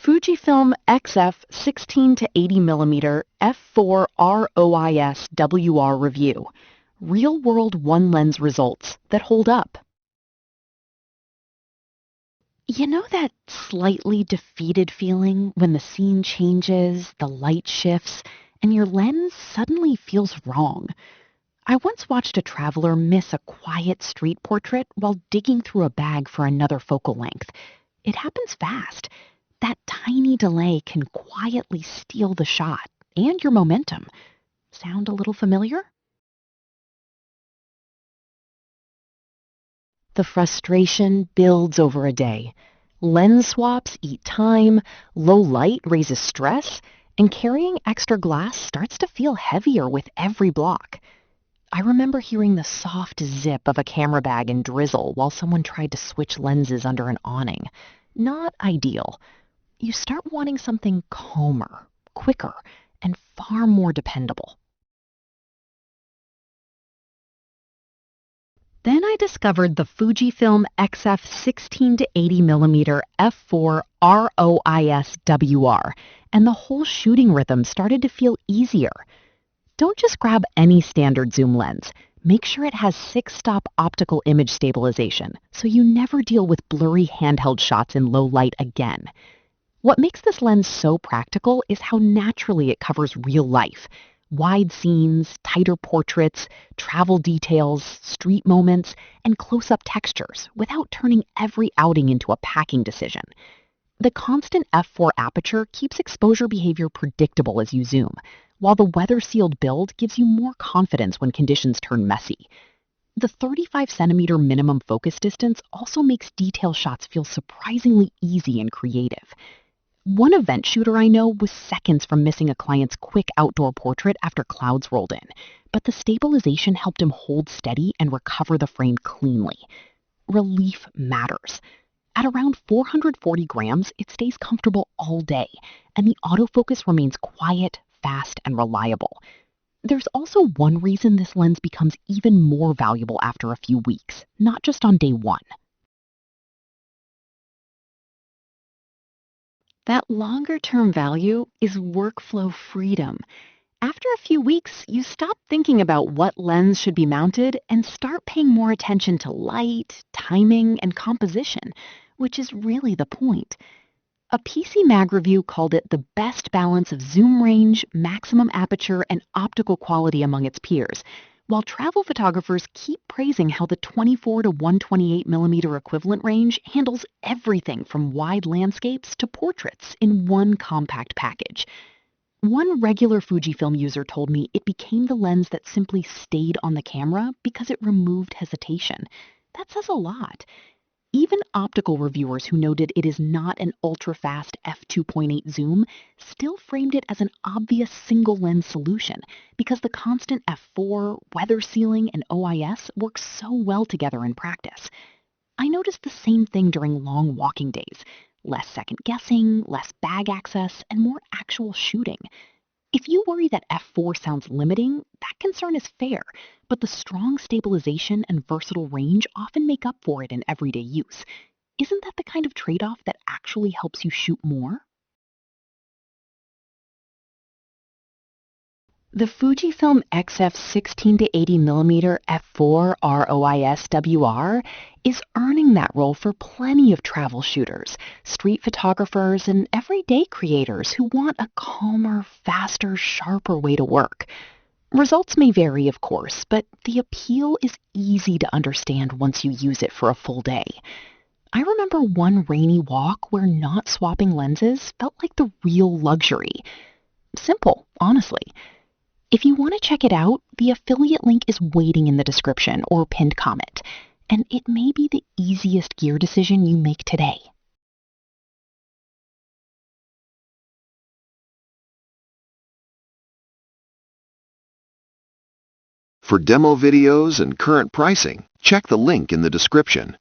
Fujifilm XF16 80mm f4 ROIS WR review. Real-world one-lens results that hold up. You know that slightly defeated feeling when the scene changes, the light shifts, and your lens suddenly feels wrong? I once watched a traveler miss a quiet street portrait while digging through a bag for another focal length. It happens fast. That tiny delay can quietly steal the shot and your momentum. Sound a little familiar? The frustration builds over a day. Lens swaps eat time, low light raises stress, and carrying extra glass starts to feel heavier with every block. I remember hearing the soft zip of a camera bag in drizzle while someone tried to switch lenses under an awning. Not ideal. You start wanting something calmer, quicker, and far more dependable. Then I discovered the Fujifilm XF16 80mm f4 ROIS WR, and the whole shooting rhythm started to feel easier. Don't just grab any standard zoom lens. Make sure it has 6-stop optical image stabilization, so you never deal with blurry handheld shots in low light again. What makes this lens so practical is how naturally it covers real life. Wide scenes, tighter portraits, travel details, street moments, and close-up textures without turning every outing into a packing decision. The constant f4 aperture keeps exposure behavior predictable as you zoom, while the weather-sealed build gives you more confidence when conditions turn messy. The 35cm minimum focus distance also makes detail shots feel surprisingly easy and creative. One event shooter I know was seconds from missing a client's quick outdoor portrait after clouds rolled in, but the stabilization helped him hold steady and recover the frame cleanly. Relief matters. At around 440 grams, it stays comfortable all day, and the autofocus remains quiet, fast, and reliable. There's also one reason this lens becomes even more valuable after a few weeks, not just on day one. That longer-term value is workflow freedom. After a few weeks, you stop thinking about what lens should be mounted and start paying more attention to light, timing, and composition, which is really the point. A PC Mag review called it the best balance of zoom range, maximum aperture, and optical quality among its peers, while travel photographers keep praising how the 24 to 128mm equivalent range handles everything from wide landscapes to portraits in one compact package. One regular Fujifilm user told me it became the lens that simply stayed on the camera because it removed hesitation. That says a lot. Even optical reviewers who noted it is not an ultra-fast f2.8 zoom still framed it as an obvious single-lens solution because the constant f4, weather sealing, and OIS work so well together in practice. I noticed the same thing during long walking days. Less second-guessing, less bag access, and more actual shooting. If you worry that f4 sounds limiting, that concern is fair, but the strong stabilization and versatile range often make up for it in everyday use. Isn't that the kind of trade-off that actually helps you shoot more? The Fujifilm XF16 80mm f4 ROIS WR is earning that role for plenty of travel shooters, street photographers, and everyday creators who want a calmer, faster, sharper way to work. Results may vary, of course, but the appeal is easy to understand once you use it for a full day. I remember one rainy walk where not swapping lenses felt like the real luxury. Simple, honestly. If you want to check it out, the affiliate link is waiting in the description or pinned comment, and it may be the easiest gear decision you make today. For demo videos and current pricing, check the link in the description.